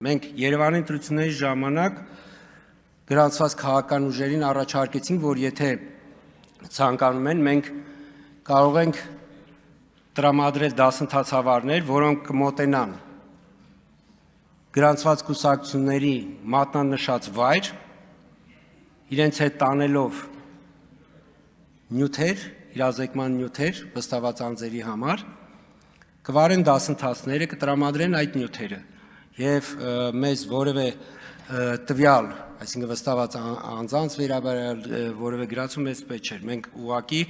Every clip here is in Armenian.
Մենք Երևանի ընտրությունների ժամանակ գրանցված քաղաքական ուժերին առաջարկեցինք, որ եթե ցանկանում են, մենք կարող ենք տրամադրել դասընթացավարներ, որոնք կմոտենան գրանցված կուսակցությունների մատնանշած վայր, իրենց հետ տանելով նյութեր, իրազեկման նյութեր վստահված անձերի համար, կվարեն դասընթացները, կտրամադրեն այդ նյութերը եւ մեզ որևէ տվյալ, այսինքն վստահված անձանց վերաբերյալ որևէ գրացում մեզ պետք չէր։ Մենք ուղղակի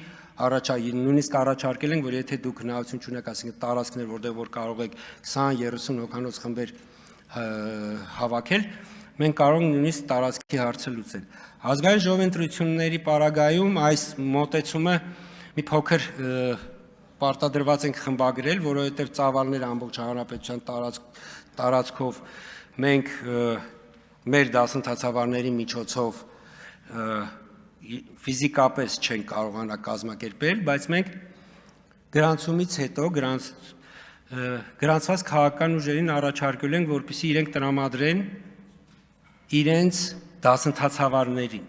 նույնիսկ առաջարկել ենք, որ եթե դուք հնարավորություն ունեք, այսինքն տարածքներ, որտեղ որ կարող եք 20-30 հոգանոց խմբեր հավաքել, մենք կարող ենք նույնիսկ տարածքի հարցը լուծել։ Ազգային ժողովի ընտրությունների պարագայում այս մոտեցումը մի փոքր պարտադրված ենք խմբագրել, որովհետև ծավալները ամբողջ հանրապետության տարածքով մենք մեր դասընթացավարների միջոցով ֆիզիկապես չենք կարողանա կազմակերպել, բայց մենք գրանցումից հետո գրանցված քաղաքական ուժերին առաջարկել ենք, որպեսզի իրենք տրամադրեն իրենց դասընթացավարներին։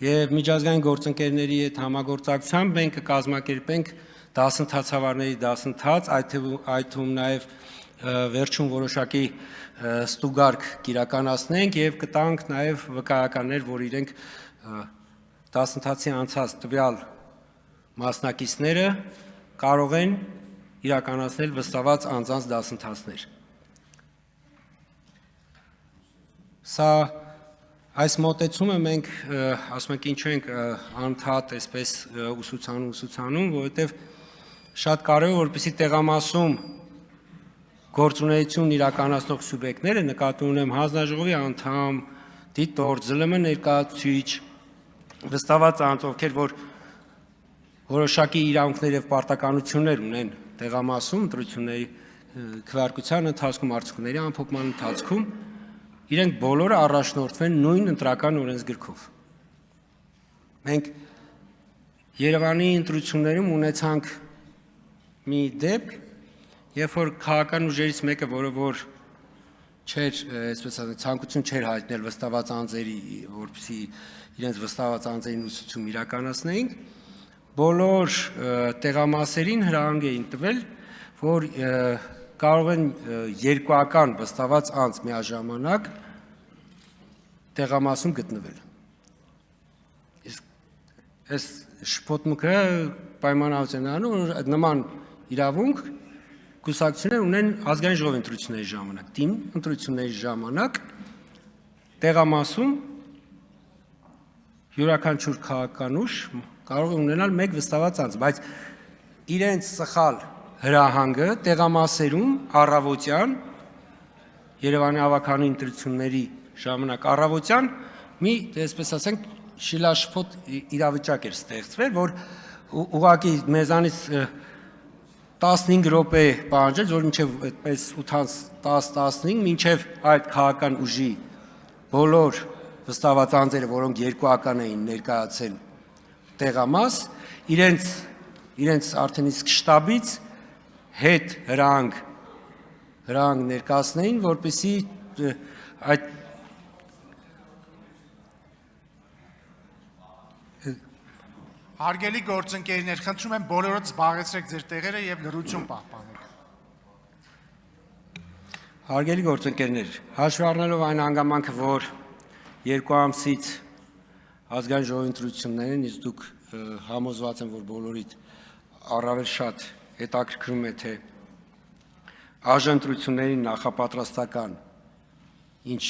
Եվ միջազգային գործընկերների հետ համագործակցությամբ մենք կկազմակերպենք դասընթացավարների դասընթաց, այդ թվում նաև վերջում որոշակի ստուգարք կիրականացնենք եւ կտանք նաև վկայականներ, որ իրենք դասընթացի անցած տվյալ մասնակիցները կարող են իրականացնել վստահված անձանց դասընթացներ։ Սա այս մոտեցումը մենք ասում ենք ինչու ենք անդադ այսպես ուսուցանում, որովհետև շատ կարևոր է, որպեսզի տեղամասում գործունեություն իրականացնող սուբյեկտները, նկատի ունեմ հանձնաժողովի անդամ, դիտորդ, ԶԼՄ ներկայացուցիչ, վստահված անձ, ովքեր որ որոշակի իրավունքներ եւ պարտականություններ ունեն տեղամասում ընտրությունների քվեարկության ընթացքում, արդյունքների ամփոփման ընթացքում, իրենք բոլորը առաջնորդվեն նույն ընտրական օրենսգրքով։ Մենք Երևանի ընտրություններում ունեցանք մի դեպք, երբ որ քաղաքական ուժերից մեկը, որը որ չէր, այսպես ասած, ցանկություն չէր հայտնել վստահված անձերի, որպեսզի իրենց վստահված անձերին ուսուցում իրականացնեին, բոլոր տեղամասերին հրահանգ էին տվել, որ կարող են երկուական վստահված անձ միաժամանակ տեղամասում գտնվել։ Իսկ այս շփոթմունքը պայմանավորված է անում, որ նման իրավունք կուսակցությունները ունեն ազգային ժողովի ընտրությունների ժամանակ, ՏԻՄ ընտրությունների ժամանակ տեղամասում յուրաքանչյուր քաղաքական ուժ կարող է ունենալ մեկ վստահված անձ, բայց իրենց սխալ հրահանգը տեղամասերում առավոտյան Երևանի ավագանի ընտրությունների ժամանակ առավոտյան մի, այսպես ասենք, շիլաշփոթ իրավիճակ էր ստեղծվել, որ ուղղակի մեզանից 15 րոպե պահանջեց, որ մինչև այդպես 8:10-15 մինչև այդ քաղաքական ուժի բոլոր վստահված անձերը, որոնք երկուական էին ներկայացել տեղամաս, իրենց արդեն իսկ շտաբից հետ հրահանգ ներկայացնեին, որպեսզի այդ Հարգելի գործընկերներ, խնդրում եմ բոլորդ զբաղեցրեք ձեր տեղերը եւ լռություն պահպանեք։ Հարգելի գործընկերներ, հաշվի առնելով այն հանգամանքը, որ 2 ամսից ազգային ժողովի ընտրություններն, իսկ դուք համոզված եմ, որ բոլորիդ առավել շատ հետաքրքրում է, թե ԱԺ նախապատրաստական ինչ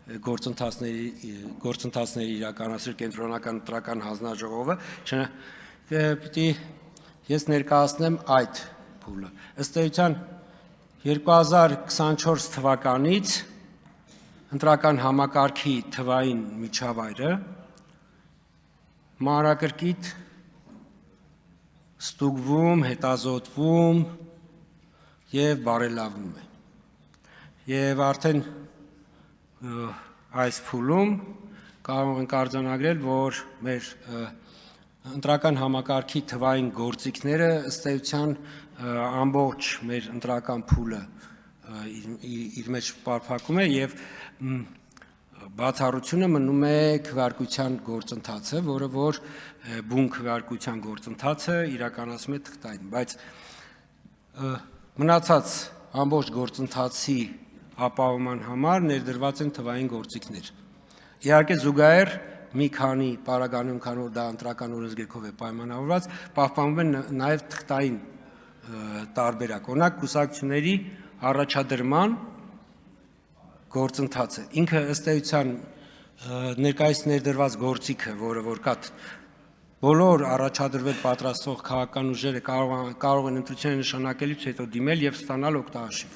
գործընթացների իրականացրել կենտրոնական ընտրական հանձնաժողովը, պիտի ես ներկայացնեմ այդ փուլը։ Ըստ էության 2024 թվականից ընտրական համակարգի թվային միջավայրը մանրակրկիտ ստուգվում, հետազոտվում եւ բարելավում է։ Եվ արդեն այս փուլում կարող ենք արձանագրել, որ մեր ընտրական համակարգի թվային գործիքները ըստ էության ամբողջ մեր ընտրական փուլը իր մեջ պարփակում է եւ բացառությունը մնում է քվեարկության գործընթացը, որը որ բուն քվեարկության գործընթացը իրականացում է թղթային, բայց մնացած ամբողջ գործընթացի ապահովման համար ներդրված են թվային գործիքներ։ Իհարկե զուգահեռ մի քանի պարագայում, քանի որ դա ընտրական օրենսգրքով է պայմանավորված, պահպանվում են նաև թղթային տարբերակ։ Օրինակ կուսակցությունների առաջադրման գործընթացը ինքը ըստ էության ներկայիս ներդրված գործիքը, որը որ կա բոլոր առաջադրվել պատրաստող քաղաքական ուժերը կարող են ընտրությունների նշանակելուց հետո դիմել եւ ստանալ օգտահաշիվ։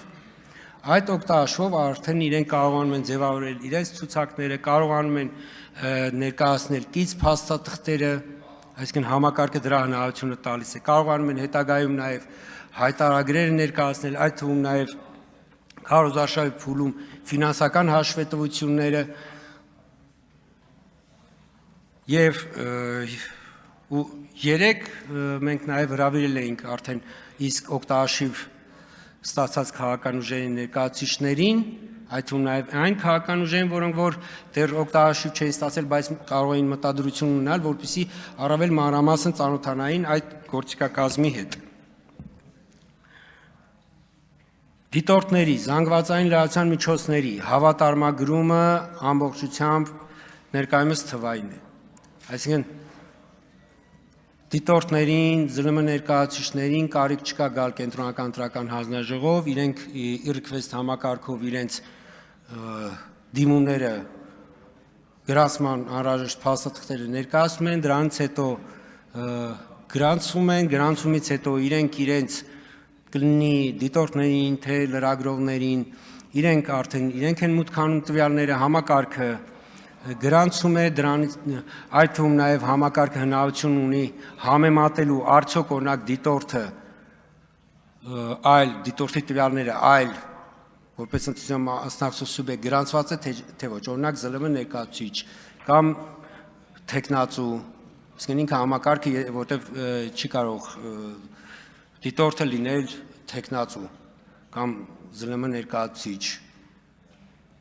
Այդ օգտահաշվով արդեն իրենք կարողանում են ձևավորել իրենց ցուցակները, կարողանում են ներկայացնել կից փաստաթղթերը, այսինքն համակարգը դրա հնարավորությունը տալիս է, կարողանում են հետագայում նաև հայտարարագրեր ներկայացնել, այդ թվում նաև քարոզարշավի փուլում ֆինանսական հաշվետվությունները եւ երեք մենք նաև հրավիրել էինք արդեն իսկ օգտահաշիվ ստացած քաղաքական ուժերի ներկայացուցիչներին, այդ թվում նաև այն քաղաքական ուժերին, որոնք որ դեռ օգտահաշիվ չէին ստացել, բայց կարող էին մտադրություն ունենալ, որպեսզի առավել մանրամասն ծանոթանային այդ գործիքակազմի հետ։ Դիտորդների, զանգվածային լրատվության միջոցների հավատարմագրումը ամբողջությամբ ներկայումս թվային է։ Այսինքն դիտորդներին, ԶԼՄ ներկայացուցիչներին կարիք չկա գալ կենտրոնական ընտրական հանձնաժողով, իրենք request համակարգով իրենց դիմումները գրանցման անհրաժեշտ փաստաթղթերը ներկայացնում են, դրանից հետո գրանցվում են, գրանցումից հետո իրենց կլինի դիտորդներին, թե լրագրողներին, իրենք են մուտք անում տվյալները, համակարգը գրանցում է, դրանից այդ թվում նաև համակարգը հնարավորություն ունի համեմատելու արդյոք օրինակ դիտորդի տվյալները այլ որպես ընտրության մասնակցող սուբյեկտ գրանցված է թե ոչ, օրինակ ԶԼՄ ներկայացուցիչ կամ թեկնածու, իսկ ինքը համակարգը որտեղ չի կարող դիտորդը լինել թեկնածու կամ ԶԼՄ ներկայացուցիչ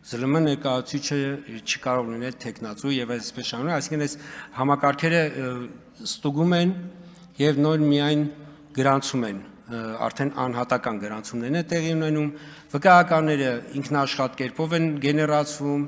ԶԼՄ ներկայացուցիչը չի կարող լինել թեկնածու եւ այսպես շարունակ, այսինքն այս համակարգերը ստուգում են եւ նոր միայն գրանցում են, արդեն անհատական գրանցումներն է տեղի ունենում, վկայականները ինքնաշխատ կերպով են գեներացվում,